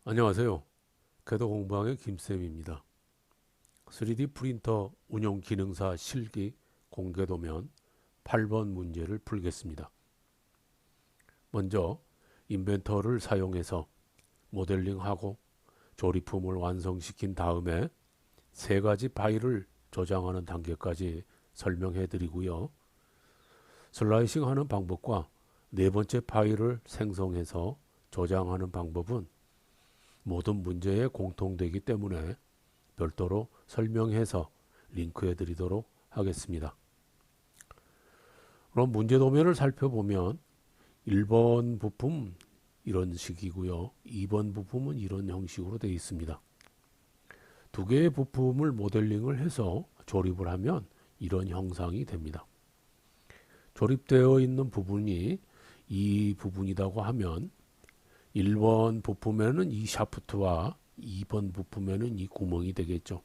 안녕하세요. 궤도 공방의 김쌤입니다. 3D 프린터 운용 기능사 실기 공개도면 8번 문제를 풀겠습니다. 먼저 인벤터를 사용해서 모델링하고 조립품을 완성시킨 다음에 세 가지 파일을 저장하는 단계까지 설명해 드리고요. 슬라이싱 하는 방법과 네 번째 파일을 생성해서 저장하는 방법은 모든 문제에 공통되기 때문에 별도로 설명해서 링크해 드리도록 하겠습니다. 그럼 문제 도면을 살펴보면 1번 부품 이런 식이고요. 2번 부품은 이런 형식으로 되어 있습니다. 두 개의 부품을 모델링을 해서 조립을 하면 이런 형상이 됩니다. 조립되어 있는 부분이 이 부분이라고 하면 1번 부품에는 이 샤프트와 2번 부품에는 이 구멍이 되겠죠.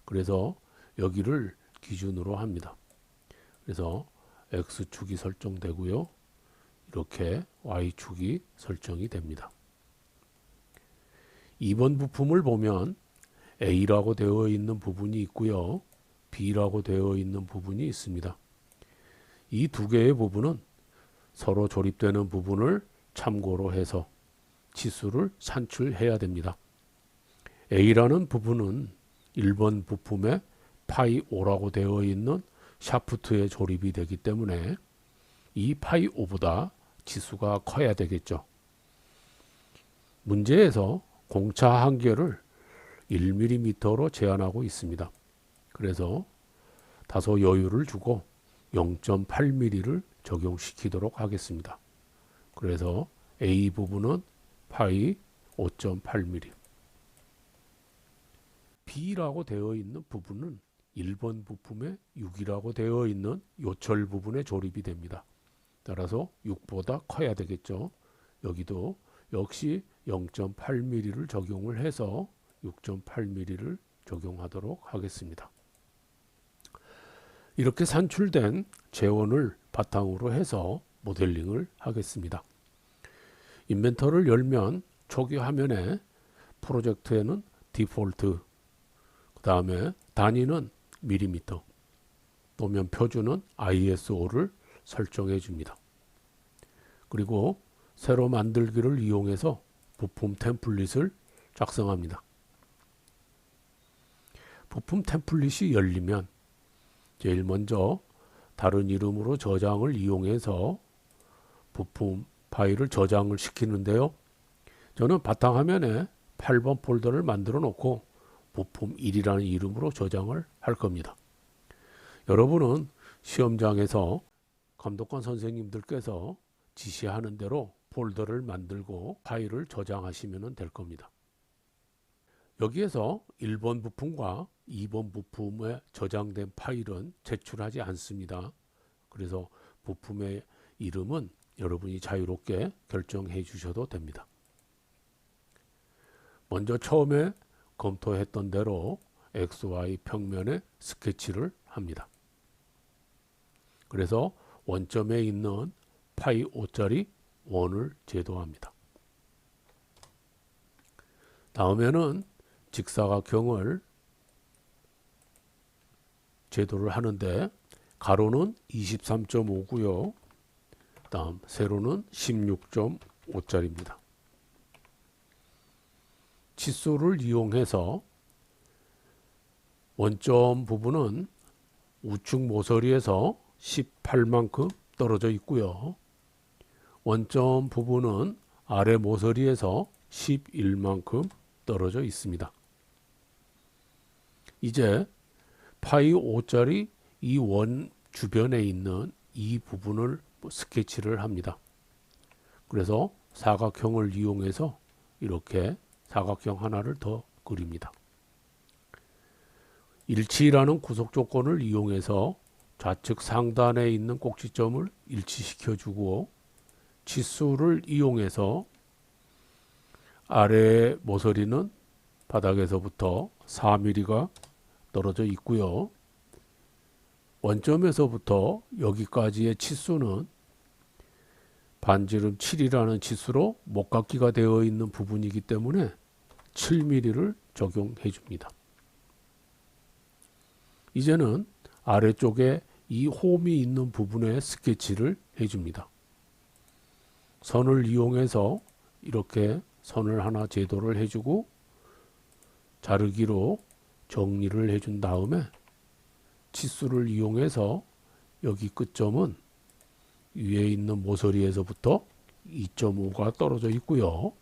그래서 여기를 기준으로 합니다. 그래서 X축이 설정되고요. 이렇게 Y축이 설정이 됩니다. 2번 부품을 보면 A라고 되어 있는 부분이 있고요. B라고 되어 있는 부분이 있습니다. 이 두 개의 부분은 서로 조립되는 부분을 참고로 해서 치수를 산출해야 됩니다. A라는 부분은 1번 부품에 파이 5라고 되어 있는 샤프트에 조립이 되기 때문에 이 파이 5보다 치수가 커야 되겠죠. 문제에서 공차 한계를 1mm로 제한하고 있습니다. 그래서 다소 여유를 주고 0.8mm를 적용시키도록 하겠습니다. 그래서 A 부분은 파이 5.8mm. B라고 되어 있는 부분은 1번 부품에 6이라고 되어 있는 요철 부분에 조립이 됩니다. 따라서 6보다 커야 되겠죠. 여기도 역시 0.8mm를 적용을 해서 6.8mm를 적용하도록 하겠습니다. 이렇게 산출된 재원을 바탕으로 해서 모델링을 하겠습니다. 인벤터를 열면 초기 화면에 프로젝트에는 디폴트, 그 다음에 단위는 밀리미터, 도면 표준은 ISO를 설정해 줍니다. 그리고 새로 만들기를 이용해서 부품 템플릿을 작성합니다. 부품 템플릿이 열리면 제일 먼저 다른 이름으로 저장을 이용해서 부품 파일을 저장을 시키는데요. 저는 바탕화면에 8번 폴더를 만들어 놓고 부품 1이라는 이름으로 저장을 할 겁니다. 여러분은 시험장에서 감독관 선생님들께서 지시하는 대로 폴더를 만들고 파일을 저장하시면 될 겁니다. 여기에서 1번 부품과 2번 부품에 저장된 파일은 제출하지 않습니다. 그래서 부품의 이름은 여러분이 자유롭게 결정해 주셔도 됩니다. 먼저 처음에 검토했던 대로 XY 평면에 스케치를 합니다. 그래서 원점에 있는 파이 5짜리 원을 제도합니다. 다음에는 직사각형을 제도를 하는데 가로는 23.5고요. 다음 세로는 16.5짜리입니다. 치수를 이용해서 원점 부분은 우측 모서리에서 18만큼 떨어져 있고요. 원점 부분은 아래 모서리에서 11만큼 떨어져 있습니다. 이제 파이 5짜리 이 원 주변에 있는 이 부분을 스케치를 합니다. 그래서 사각형을 이용해서 이렇게 사각형 하나를 더 그립니다. 일치라는 구속 조건을 이용해서 좌측 상단에 있는 꼭지점을 일치시켜 주고 치수를 이용해서 아래 모서리는 바닥에서부터 4mm가 떨어져 있고요. 원점에서부터 여기까지의 치수는 반지름 7이라는 치수로 목각기가 되어 있는 부분이기 때문에 7mm를 적용해 줍니다. 이제는 아래쪽에 이 홈이 있는 부분에 스케치를 해줍니다. 선을 이용해서 이렇게 선을 하나 제도를 해주고 자르기로 정리를 해준 다음에 치수를 이용해서 여기 끝점은 위에 있는 모서리에서부터 2.5가 떨어져 있고요.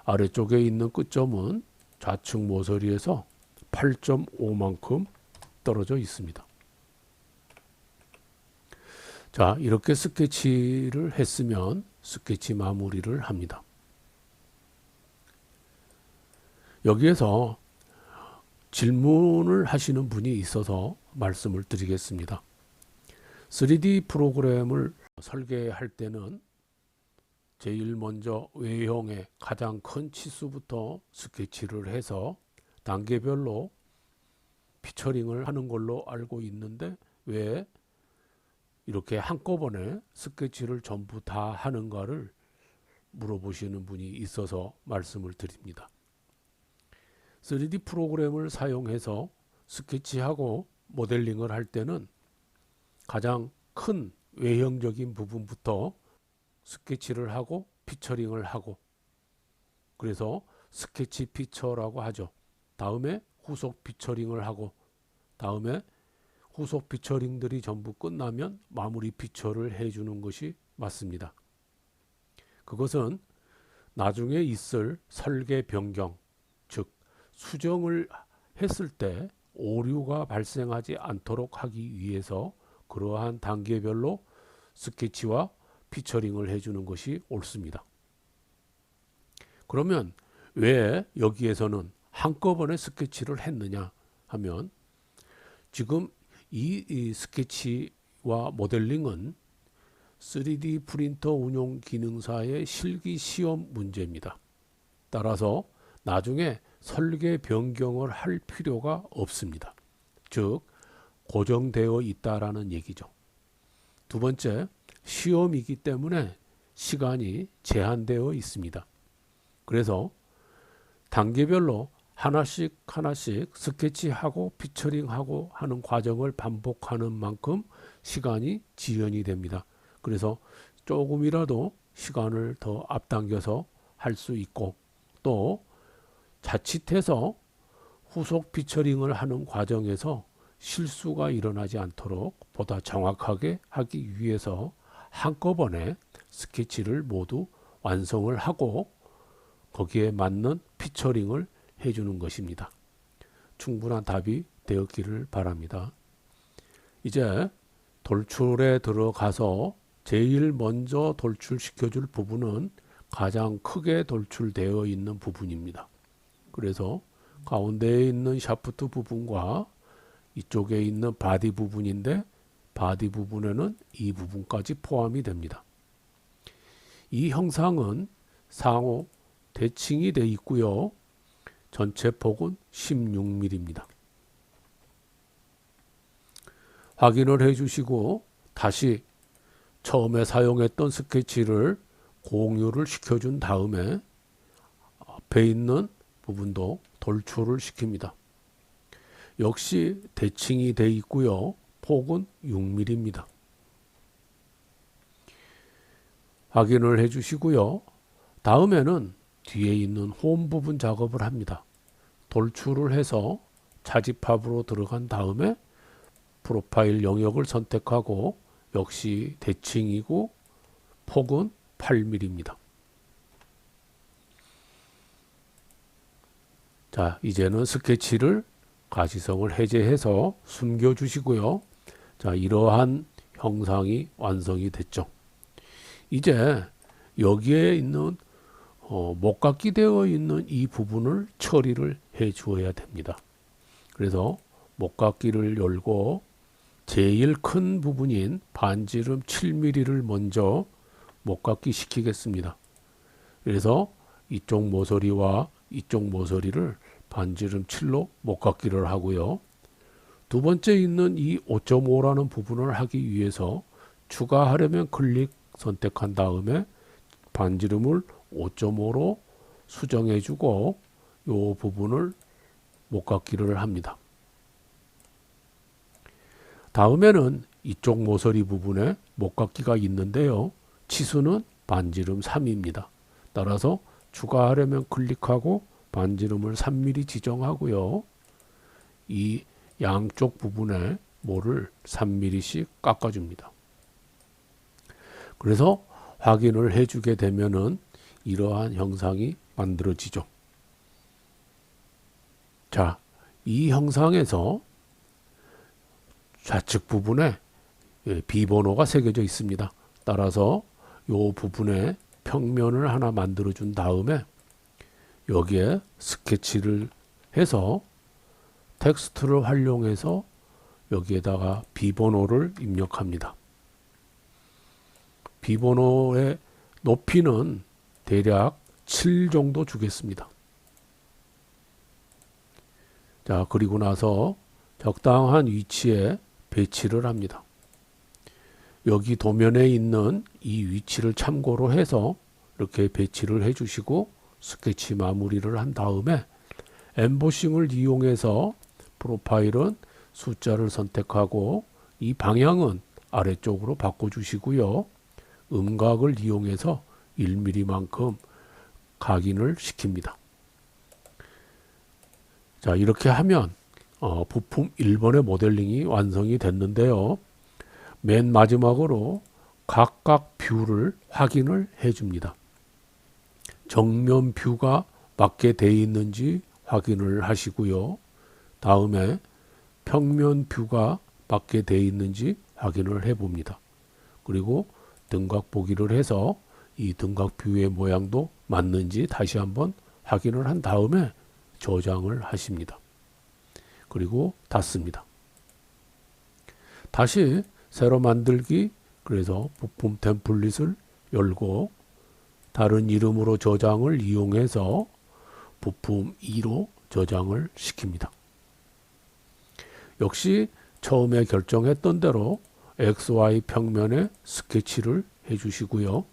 아래쪽에 있는 끝점은 좌측 모서리에서 8.5만큼 떨어져 있습니다. 자, 이렇게 스케치를 했으면 스케치 마무리를 합니다. 여기에서 질문을 하시는 분이 있어서 말씀을 드리겠습니다. 3D 프로그램을 설계할 때는 제일 먼저 외형의 가장 큰 치수부터 스케치를 해서 단계별로 피처링을 하는 걸로 알고 있는데 왜 이렇게 한꺼번에 스케치를 전부 다 하는가를 물어보시는 분이 있어서 말씀을 드립니다. 3D 프로그램을 사용해서 스케치하고 모델링을 할 때는 가장 큰 외형적인 부분부터 스케치를 하고 피처링을 하고, 그래서 스케치 피처라고 하죠. 다음에 후속 피처링을 하고, 다음에 후속 피처링들이 전부 끝나면 마무리 피처를 해주는 것이 맞습니다. 그것은 나중에 있을 설계 변경, 즉 수정을 했을 때 오류가 발생하지 않도록 하기 위해서 그러한 단계별로 스케치와 피처링을 해주는 것이 옳습니다. 그러면 왜 여기에서는 한꺼번에 스케치를 했느냐 하면, 지금 이 스케치와 모델링은 3D 프린터 운용 기능사의 실기 시험 문제입니다. 따라서 나중에 설계 변경을 할 필요가 없습니다. 즉 고정되어 있다라는 얘기죠. 두 번째, 시험이기 때문에 시간이 제한되어 있습니다. 그래서 단계별로 하나씩 스케치하고 피처링하고 하는 과정을 반복하는 만큼 시간이 지연이 됩니다. 그래서 조금이라도 시간을 더 앞당겨서 할 수 있고, 또 자칫해서 후속 피처링을 하는 과정에서 실수가 일어나지 않도록 보다 정확하게 하기 위해서 한꺼번에 스케치를 모두 완성을 하고 거기에 맞는 피처링을 해주는 것입니다. 충분한 답이 되었기를 바랍니다. 이제 돌출에 들어가서 제일 먼저 돌출시켜 줄 부분은 가장 크게 돌출되어 있는 부분입니다. 그래서 가운데에 있는 샤프트 부분과 이쪽에 있는 바디 부분인데, 바디 부분에는 이 부분까지 포함이 됩니다. 이 형상은 상호 대칭이 되어 있고요. 전체 폭은 16mm입니다. 확인을 해 주시고 다시 처음에 사용했던 스케치를 공유를 시켜준 다음에 앞에 있는 부분도 돌출을 시킵니다. 역시 대칭이 되어 있고요. 폭은 6mm입니다. 확인을 해 주시고요. 다음에는 뒤에 있는 홈 부분 작업을 합니다. 돌출을 해서 차집합으로 들어간 다음에 프로파일 영역을 선택하고 역시 대칭이고 폭은 8mm입니다. 자, 이제는 스케치를 가시성을 해제해서 숨겨 주시고요. 자, 이러한 형상이 완성이 됐죠. 이제 여기에 있는 목깎이 되어 있는 이 부분을 처리를 해 주어야 됩니다. 그래서 목깎이를 열고 제일 큰 부분인 반지름 7mm를 먼저 목깎이 시키겠습니다. 그래서 이쪽 모서리와 이쪽 모서리를 반지름 7로 목깎이를 하고요. 두 번째 있는 이 5.5라는 부분을 하기 위해서 추가하려면 클릭 선택한 다음에 반지름을 5.5로 수정해주고 요 부분을 목깎이를 합니다. 다음에는 이쪽 모서리 부분에 목깎이가 있는데요. 치수는 반지름 3입니다. 따라서 추가하려면 클릭하고 반지름을 3mm 지정하고요. 이 양쪽 부분에 모를 3mm씩 깎아줍니다. 그래서 확인을 해주게 되면은 이러한 형상이 만들어지죠. 자, 이 형상에서 좌측 부분에 비번호가 새겨져 있습니다. 따라서 이 부분에 평면을 하나 만들어 준 다음에 여기에 스케치를 해서 텍스트를 활용해서 여기에다가 비번호를 입력합니다. 비번호의 높이는 대략 7 정도 주겠습니다. 자, 그리고 나서 적당한 위치에 배치를 합니다. 여기 도면에 있는 이 위치를 참고로 해서 이렇게 배치를 해 주시고 스케치 마무리를 한 다음에 엠보싱을 이용해서 프로파일은 숫자를 선택하고 이 방향은 아래쪽으로 바꿔 주시고요. 음각을 이용해서 1mm만큼 각인을 시킵니다. 자, 이렇게 하면 부품 1번의 모델링이 완성이 됐는데요. 맨 마지막으로 각각 뷰를 확인을 해 줍니다. 정면 뷰가 맞게 되어 있는지 확인을 하시고요. 다음에 평면 뷰가 맞게 되어 있는지 확인을 해 봅니다. 그리고 등각 보기를 해서 이 등각 뷰의 모양도 맞는지 다시 한번 확인을 한 다음에 저장을 하십니다. 그리고 닫습니다. 다시 새로 만들기, 그래서 부품 템플릿을 열고 다른 이름으로 저장을 이용해서 부품 2로 저장을 시킵니다. 역시 처음에 결정했던 대로 XY 평면에 스케치를 해주시고요.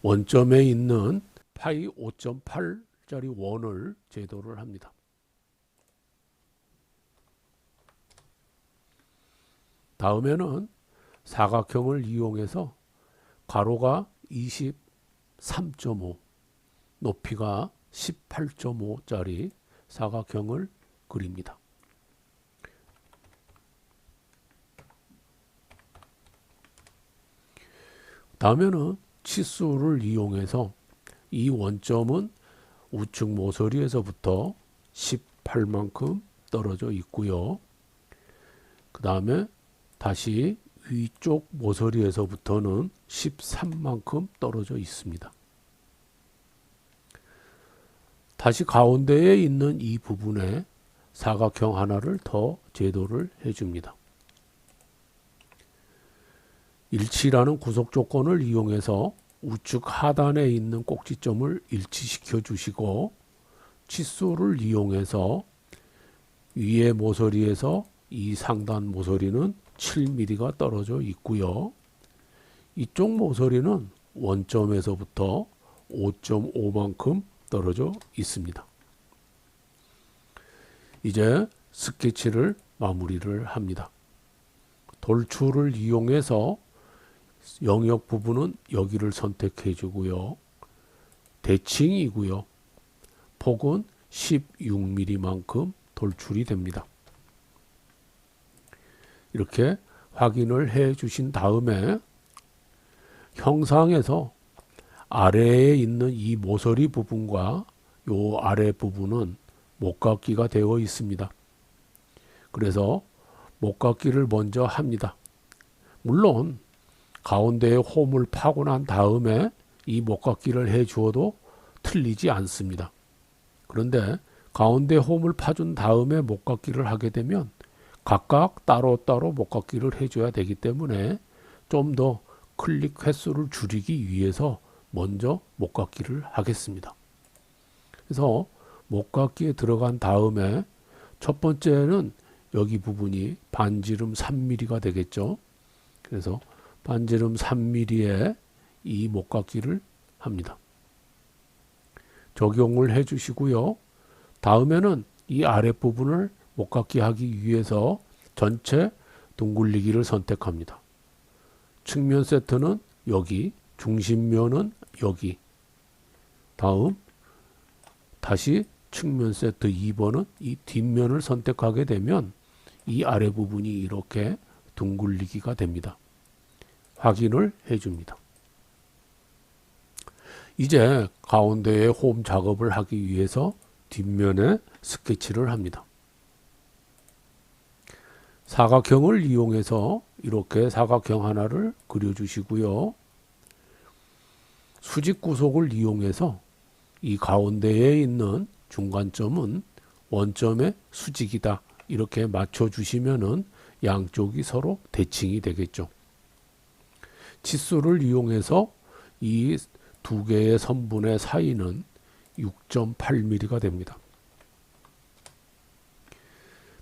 원점에 있는 파이 5.8짜리 원을 제도를 합니다. 다음에는 사각형을 이용해서 가로가 23.5, 높이가 18.5짜리 사각형을 그립니다. 다음에는 치수를 이용해서 이 원점은 우측 모서리에서부터 18만큼 떨어져 있고요. 그 다음에 다시 위쪽 모서리에서부터는 13만큼 떨어져 있습니다. 다시 가운데에 있는 이 부분에 사각형 하나를 더 제도를 해줍니다. 일치라는 구속 조건을 이용해서 우측 하단에 있는 꼭지점을 일치시켜 주시고 치수를 이용해서 위의 모서리에서 이 상단 모서리는 7mm가 떨어져 있고요. 이쪽 모서리는 원점에서부터 5.5만큼 떨어져 있습니다. 이제 스케치를 마무리를 합니다. 돌출을 이용해서 영역 부분은 여기를 선택해 주고요. 대칭이고요. 폭은 16mm만큼 돌출이 됩니다. 이렇게 확인을 해 주신 다음에 형상에서 아래에 있는 이 모서리 부분과 요 아래 부분은 목깎이가 되어 있습니다. 그래서 목깎이를 먼저 합니다. 물론 가운데에 홈을 파고 난 다음에 이 목깎이를 해 주어도 틀리지 않습니다. 그런데 가운데 홈을 파준 다음에 목깎이를 하게 되면 각각 따로따로 목깎이를 해줘야 되기 때문에 좀 더 클릭 횟수를 줄이기 위해서 먼저 목깎이를 하겠습니다. 그래서 목깎이에 들어간 다음에 첫 번째는 여기 부분이 반지름 3mm가 되겠죠. 그래서 반지름 3mm에 이 목깎이를 합니다. 적용을 해 주시고요. 다음에는 이 아랫부분을 못 갖게 하기 위해서 전체 둥글리기를 선택합니다. 측면 세트는 여기, 중심면은 여기. 다음 다시 측면 세트 2번은 이 뒷면을 선택하게 되면 이 아래 부분이 이렇게 둥글리기가 됩니다. 확인을 해줍니다. 이제 가운데에 홈 작업을 하기 위해서 뒷면에 스케치를 합니다. 사각형을 이용해서 이렇게 사각형 하나를 그려주시고요. 수직 구속을 이용해서 이 가운데에 있는 중간점은 원점의 수직이다. 이렇게 맞춰주시면은 양쪽이 서로 대칭이 되겠죠. 치수를 이용해서 이 두 개의 선분의 사이는 6.8mm가 됩니다.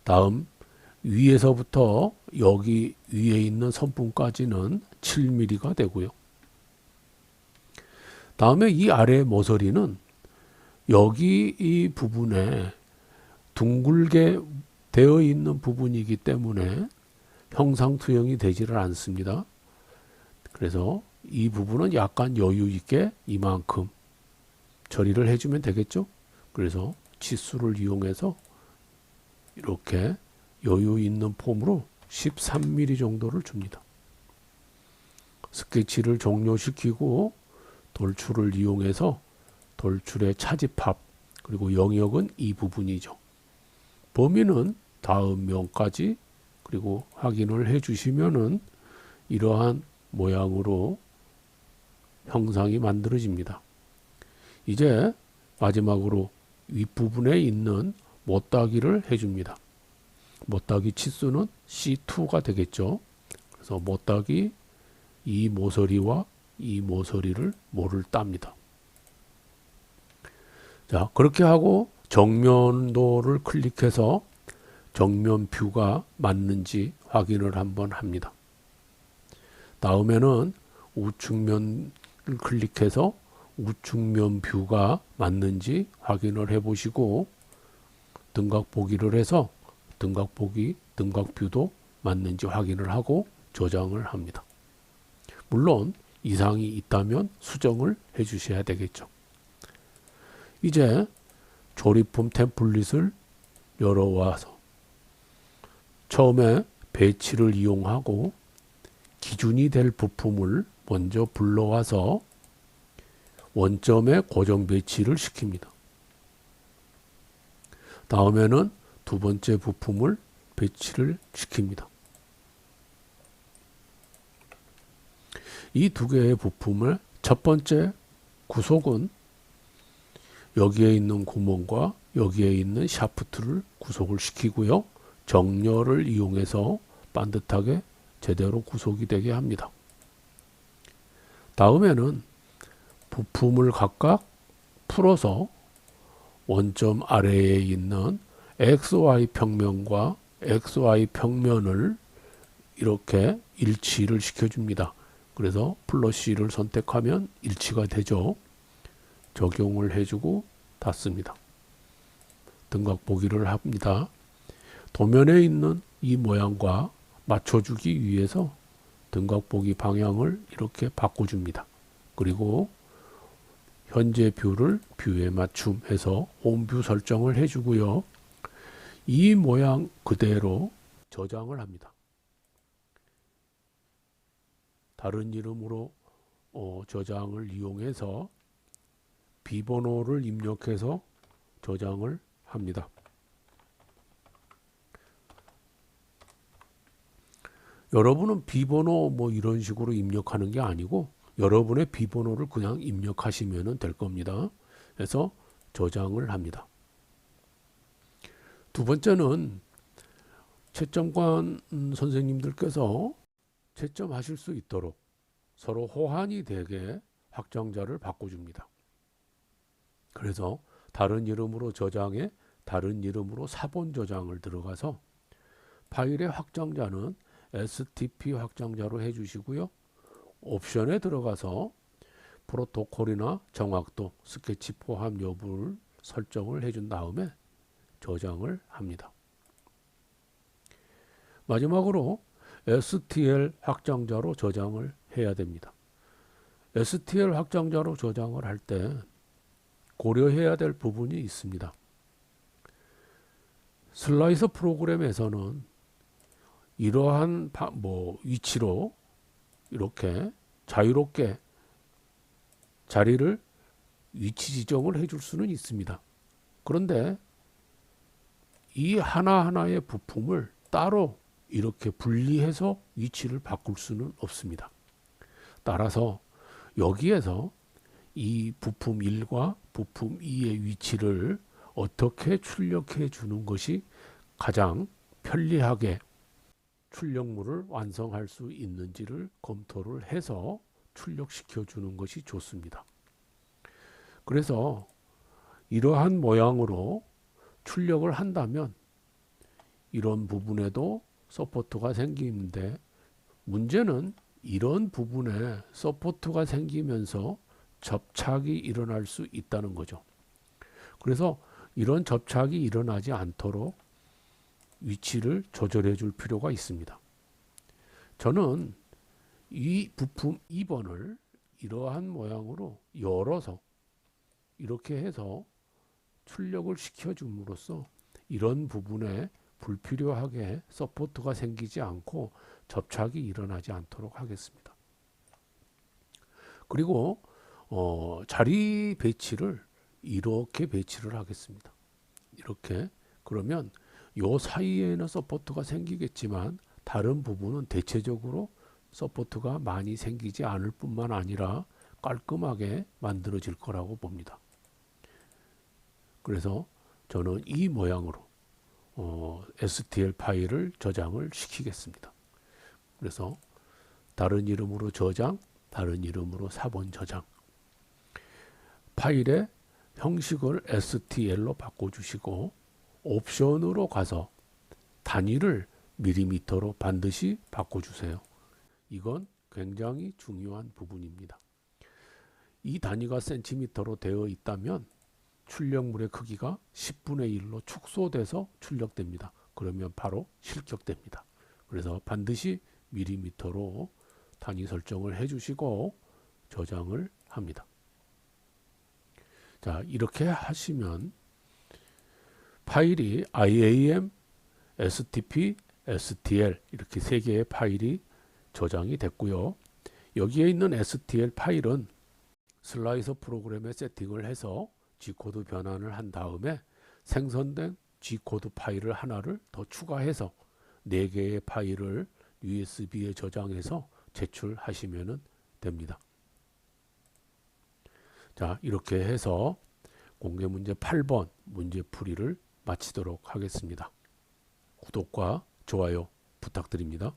다음 위에서부터 여기 위에 있는 선분까지는 7mm가 되고요. 다음에 이 아래 모서리는 여기 이 부분에 둥글게 되어 있는 부분이기 때문에 형상투영이 되지를 않습니다. 그래서 이 부분은 약간 여유 있게 이만큼 처리를 해주면 되겠죠. 그래서 치수를 이용해서 이렇게 여유 있는 폼으로 13mm 정도를 줍니다. 스케치를 종료시키고 돌출을 이용해서 돌출의 차집합 그리고 영역은 이 부분이죠. 범위는 다음 면까지 그리고 확인을 해 주시면은 이러한 모양으로 형상이 만들어집니다. 이제 마지막으로 윗부분에 있는 못따기를 해줍니다. 못따기 치수는 C2가 되겠죠. 그래서 못따기 이 모서리와 이 모서리를 모를 땁니다. 자, 그렇게 하고 정면도를 클릭해서 정면 뷰가 맞는지 확인을 한번 합니다. 다음에는 우측면을 클릭해서 우측면 뷰가 맞는지 확인을 해 보시고 등각 보기를 해서 등각 보기, 등각 뷰도 맞는지 확인을 하고 저장을 합니다. 물론 이상이 있다면 수정을 해 주셔야 되겠죠. 이제 조립품 템플릿을 열어와서 처음에 배치를 이용하고 기준이 될 부품을 먼저 불러와서 원점에 고정 배치를 시킵니다. 다음에는 두 번째 부품을 배치를 시킵니다. 이 두 개의 부품을 첫 번째 구속은 여기에 있는 구멍과 여기에 있는 샤프트를 구속을 시키고요. 정렬을 이용해서 반듯하게 제대로 구속이 되게 합니다. 다음에는 부품을 각각 풀어서 원점 아래에 있는 XY 평면과 XY 평면을 이렇게 일치를 시켜줍니다. 그래서 플러시를 선택하면 일치가 되죠. 적용을 해주고 닫습니다. 등각 보기를 합니다. 도면에 있는 이 모양과 맞춰주기 위해서 등각 보기 방향을 이렇게 바꿔줍니다. 그리고 현재 뷰를 뷰에 맞춤해서 홈뷰 설정을 해주고요. 이 모양 그대로 저장을 합니다. 다른 이름으로 저장을 이용해서 비번호를 입력해서 저장을 합니다. 여러분은 비번호 뭐 이런 식으로 입력하는 게 아니고 여러분의 비번호를 그냥 입력하시면 될 겁니다. 그래서 저장을 합니다. 두 번째는 채점관 선생님들께서 채점하실 수 있도록 서로 호환이 되게 확장자를 바꿔줍니다. 그래서 다른 이름으로 저장해 다른 이름으로 사본 저장을 들어가서 파일의 확장자는 STP 확장자로 해주시고요. 옵션에 들어가서 프로토콜이나 정확도, 스케치 포함 여부를 설정을 해준 다음에 저장을 합니다. 마지막으로 STL 확장자로 저장을 해야 됩니다. STL 확장자로 저장을 할 때 고려해야 될 부분이 있습니다. 슬라이서 프로그램에서는 이러한 위치로 이렇게 자유롭게 자리를 위치 지정을 해줄 수는 있습니다. 그런데 이 하나하나의 부품을 따로 이렇게 분리해서 위치를 바꿀 수는 없습니다. 따라서 여기에서 이 부품 1과 부품 2의 위치를 어떻게 출력해 주는 것이 가장 편리하게 출력물을 완성할 수 있는지를 검토를 해서 출력시켜 주는 것이 좋습니다. 그래서 이러한 모양으로 출력을 한다면 이런 부분에도 서포트가 생기는데, 문제는 이런 부분에 서포트가 생기면서 접착이 일어날 수 있다는 거죠. 그래서 이런 접착이 일어나지 않도록 위치를 조절해 줄 필요가 있습니다. 저는 이 부품 2번을 이러한 모양으로 열어서 이렇게 해서 출력을 시켜줌으로써 이런 부분에 불필요하게 서포트가 생기지 않고 접착이 일어나지 않도록 하겠습니다. 그리고 자리 배치를 이렇게 배치를 하겠습니다. 이렇게. 그러면 요 사이에는 서포트가 생기겠지만 다른 부분은 대체적으로 서포트가 많이 생기지 않을 뿐만 아니라 깔끔하게 만들어질 거라고 봅니다. 그래서 저는 이 모양으로 STL 파일을 저장을 시키겠습니다. 그래서 다른 이름으로 저장, 다른 이름으로 4번 저장. 파일의 형식을 STL로 바꿔주시고 옵션으로 가서 단위를 밀리미터로 반드시 바꿔주세요. 이건 굉장히 중요한 부분입니다. 이 단위가 센티미터로 되어 있다면 출력물의 크기가 10분의 1로 축소돼서 출력됩니다. 그러면 바로 실격됩니다. 그래서 반드시 밀리미터로 단위 설정을 해주시고 저장을 합니다. 자, 이렇게 하시면 파일이 IAM, STP, STL 이렇게 세 개의 파일이 저장이 됐고요. 여기에 있는 STL 파일은 슬라이서 프로그램에 세팅을 해서 G코드 변환을 한 다음에 생성된 G코드 파일을 하나를 더 추가해서 4개의 파일을 USB에 저장해서 제출하시면 됩니다. 자, 이렇게 해서 공개문제 8번 문제풀이를 마치도록 하겠습니다. 구독과 좋아요 부탁드립니다.